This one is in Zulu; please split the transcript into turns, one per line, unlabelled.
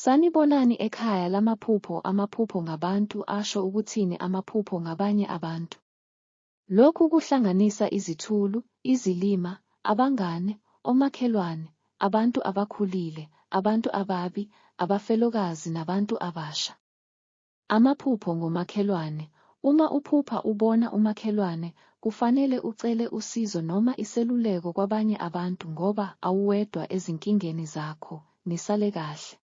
Sanibonani ekhaya lamaphupho. Amaphupho ngabantu asho ukuthini amaphupho ngabanye abantu? Lokhu kuhlanganisa izithulu, izilima, abangane, omakhelwane, abantu abakhulile, abantu ababi, abafelokazi nabantu abasha. Amaphupho ngomakhelwane. Uma uphupha ubona umakhelwane, kufanele ucele usizo noma iseluleko kwabanye abantu ngoba awuwedwa ezinkingeni zakho. Nisale kahle.